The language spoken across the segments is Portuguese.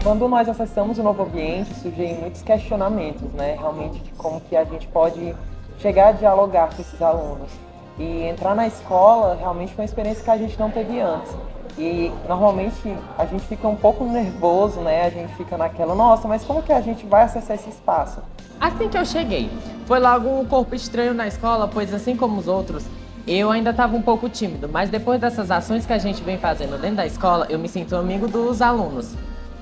Quando nós acessamos o novo ambiente, surgem muitos questionamentos, né? Realmente de como que a gente pode chegar a dialogar com esses alunos. E entrar na escola realmente foi uma experiência que a gente não teve antes. E normalmente a gente fica um pouco nervoso, né? A gente fica naquela, nossa, mas como que a gente vai acessar esse espaço? Assim que eu cheguei, foi logo um corpo estranho na escola, pois assim como os outros, eu ainda estava um pouco tímido, mas depois dessas ações que a gente vem fazendo dentro da escola, eu me sinto amigo dos alunos.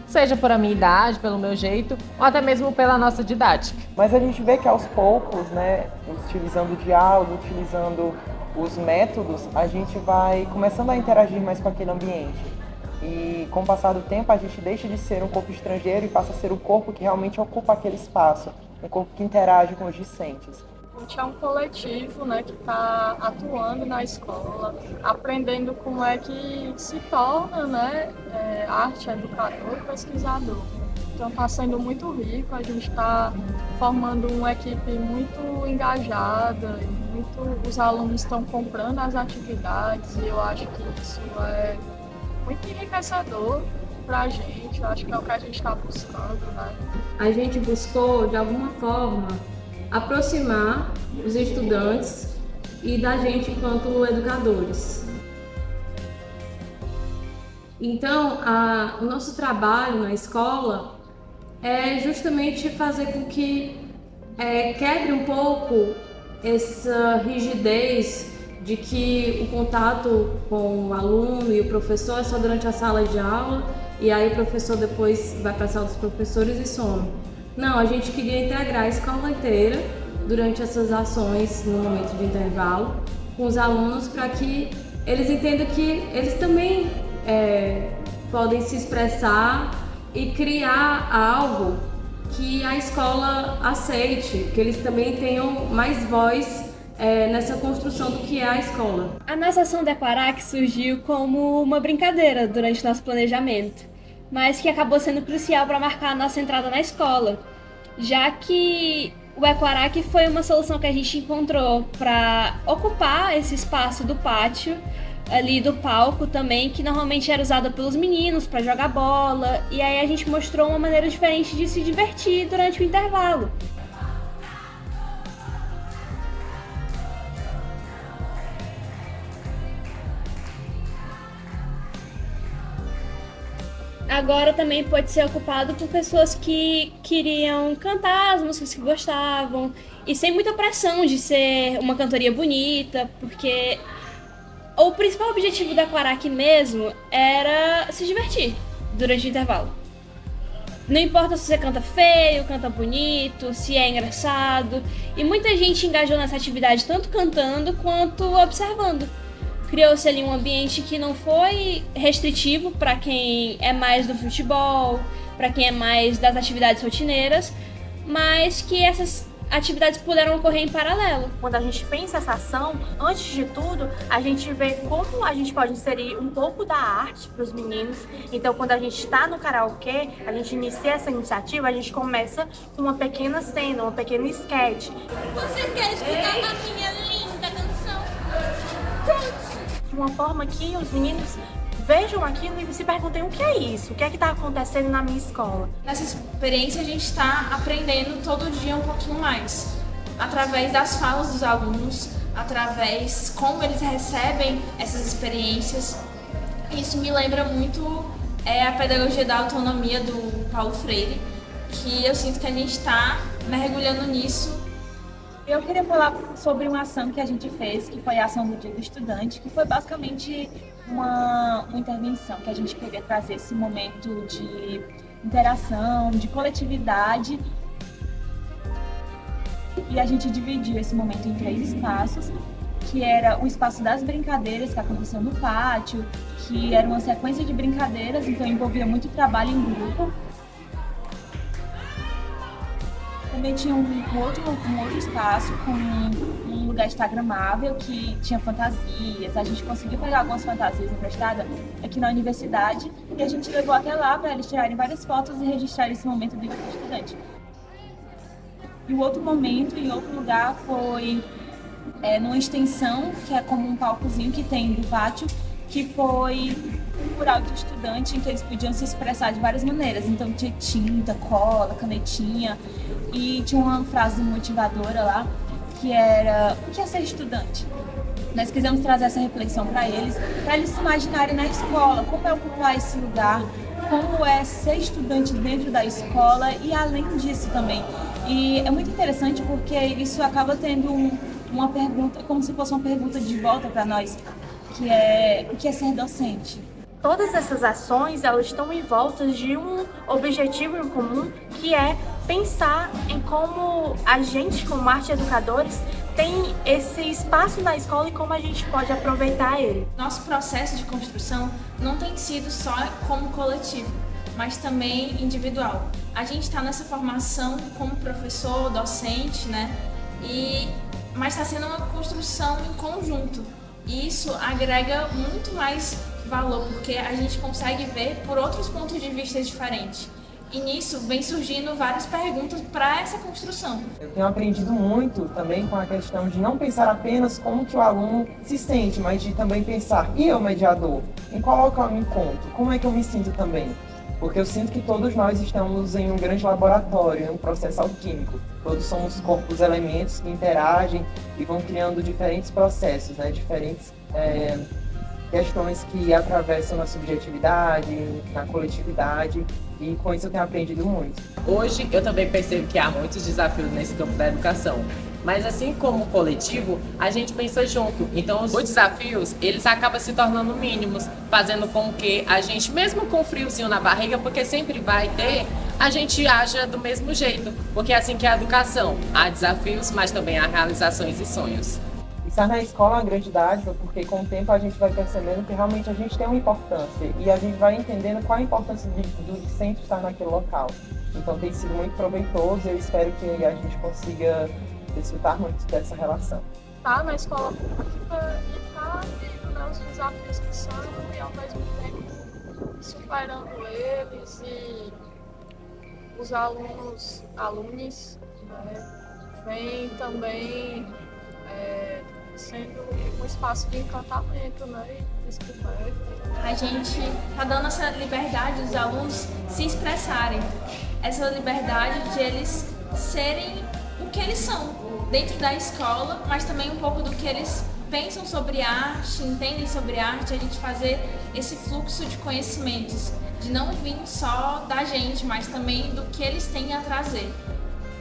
Seja por a minha idade, pelo meu jeito, ou até mesmo pela nossa didática. Mas a gente vê que aos poucos, né, utilizando o diálogo, utilizando os métodos, a gente vai começando a interagir mais com aquele ambiente. E com o passar do tempo, a gente deixa de ser um corpo estrangeiro e passa a ser o corpo que realmente ocupa aquele espaço, um corpo que interage com os discentes. A gente é um coletivo, né, que está atuando na escola, aprendendo como é que se torna, né, arte educador e pesquisador. Então está sendo muito rico, a gente está formando uma equipe muito engajada, os alunos estão comprando as atividades e eu acho que isso é muito enriquecedor para a gente, eu acho que é o que a gente está buscando, né? A gente buscou, de alguma forma, aproximar os estudantes e da gente enquanto educadores. Então, o nosso trabalho na escola é justamente fazer com que quebre um pouco essa rigidez de que o contato com o aluno e o professor é só durante a sala de aula e aí o professor depois vai para a sala dos professores e some. Não, a gente queria integrar a escola inteira durante essas ações no momento de intervalo com os alunos para que eles entendam que eles também podem se expressar e criar algo que a escola aceite, que eles também tenham mais voz nessa construção do que é a escola. A nossa ação da Equarac surgiu como uma brincadeira durante nosso planejamento, mas que acabou sendo crucial para marcar a nossa entrada na escola, já que o Equarac foi uma solução que a gente encontrou para ocupar esse espaço do pátio, ali do palco também, que normalmente era usado pelos meninos para jogar bola, e aí a gente mostrou uma maneira diferente de se divertir durante o intervalo. Agora também pode ser ocupado por pessoas que queriam cantar as músicas que gostavam e sem muita pressão de ser uma cantoria bonita, porque o principal objetivo da Equarac mesmo era se divertir durante o intervalo. Não importa se você canta feio, canta bonito, se é engraçado, e muita gente engajou nessa atividade tanto cantando quanto observando. Criou-se ali um ambiente que não foi restritivo para quem é mais do futebol, para quem é mais das atividades rotineiras, mas que essas atividades puderam ocorrer em paralelo. Quando a gente pensa essa ação, antes de tudo, a gente vê como a gente pode inserir um pouco da arte para os meninos. Então, quando a gente está no karaokê, a gente inicia essa iniciativa, a gente começa com uma pequena cena, uma pequena sketch. Você quer escutar a minha linda canção? Pronto! De uma forma que os meninos vejam aquilo e se perguntem o que é isso, o que é que está acontecendo na minha escola. Nessa experiência a gente está aprendendo todo dia um pouquinho mais, através das falas dos alunos, através como eles recebem essas experiências. Isso me lembra muito a pedagogia da autonomia do Paulo Freire, que eu sinto que a gente está mergulhando nisso. Eu queria falar sobre uma ação que a gente fez, que foi a ação do Dia do Estudante, que foi basicamente uma intervenção que a gente queria trazer esse momento de interação, de coletividade. E a gente dividiu esse momento em 3 espaços, que era o espaço das brincadeiras, que aconteceu no pátio, que era uma sequência de brincadeiras, então envolvia muito trabalho em grupo. Também tinha um outro espaço com um lugar instagramável que tinha fantasias. A gente conseguiu pegar algumas fantasias emprestadas aqui na universidade e a gente levou até lá para eles tirarem várias fotos e registrar esse momento do Dia do Estudante. E o outro momento, em outro lugar, foi numa extensão, que é como um palcozinho que tem do pátio, que foi um mural de estudante em que eles podiam se expressar de várias maneiras. Então tinha tinta, cola, canetinha, e tinha uma frase motivadora lá que era: o que é ser estudante? Nós quisemos trazer essa reflexão para eles se imaginarem na escola, como é ocupar esse lugar, como é ser estudante dentro da escola e além disso também. E é muito interessante porque isso acaba tendo uma pergunta, como se fosse uma pergunta de volta para nós, que é: o que é ser docente? Todas essas ações, elas estão em volta de um objetivo em comum, que é pensar em como a gente, como arte educadores, tem esse espaço na escola e como a gente pode aproveitar ele. Nosso processo de construção não tem sido só como coletivo, mas também individual. A gente está nessa formação como professor, docente, né? Mas está sendo uma construção em conjunto. E isso agrega muito mais valor, porque a gente consegue ver por outros pontos de vista diferentes. E nisso vem surgindo várias perguntas para essa construção. Eu tenho aprendido muito também com a questão de não pensar apenas como que o aluno se sente, mas de também pensar: e eu, mediador? Em qual local eu me encontro? Como é que eu me sinto também? Porque eu sinto que todos nós estamos em um grande laboratório, em um processo alquímico. Todos somos corpos, elementos que interagem e vão criando diferentes processos, né? Diferentes questões que atravessam na subjetividade, na coletividade, e com isso eu tenho aprendido muito. Hoje eu também percebo que há muitos desafios nesse campo da educação, mas assim como o coletivo, a gente pensa junto. Então os desafios, eles acabam se tornando mínimos, fazendo com que a gente, mesmo com um friozinho na barriga, porque sempre vai ter, a gente haja do mesmo jeito, porque é assim que é a educação. Há desafios, mas também há realizações e sonhos. Estar na escola é uma grande dádiva, porque com o tempo a gente vai percebendo que realmente a gente tem uma importância e a gente vai entendendo qual a importância do docente estar naquele local. Então tem sido muito proveitoso e eu espero que a gente consiga desfrutar muito dessa relação. Tá na escola pública e tá vendo, né, os desafios que são e ao mesmo tempo superando eles, e os alunos, né, vêm também sendo um espaço de encantamento, né, e descoberta. A gente está dando essa liberdade dos alunos se expressarem, essa liberdade de eles serem o que eles são dentro da escola, mas também um pouco do que eles pensam sobre arte, entendem sobre arte, a gente fazer esse fluxo de conhecimentos, de não vir só da gente, mas também do que eles têm a trazer.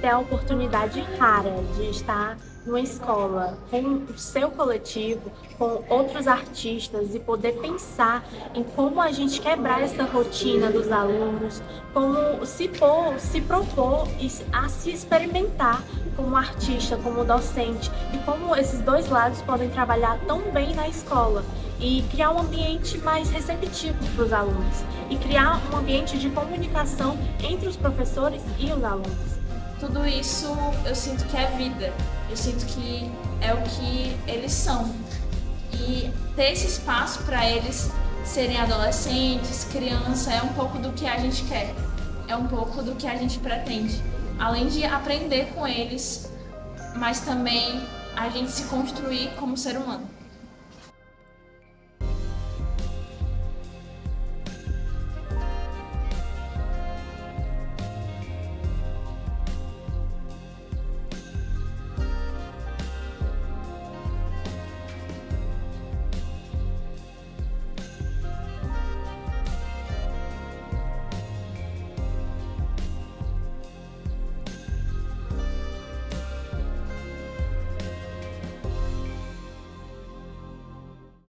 É a oportunidade rara de estar numa escola com o seu coletivo, com outros artistas e poder pensar em como a gente quebrar essa rotina dos alunos, como se propor a se experimentar como artista, como docente, e como esses dois lados podem trabalhar tão bem na escola e criar um ambiente mais receptivo para os alunos e criar um ambiente de comunicação entre os professores e os alunos. Tudo isso eu sinto que é vida, eu sinto que é o que eles são. E ter esse espaço para eles serem adolescentes, criança, é um pouco do que a gente quer, é um pouco do que a gente pretende. Além de aprender com eles, mas também a gente se construir como ser humano.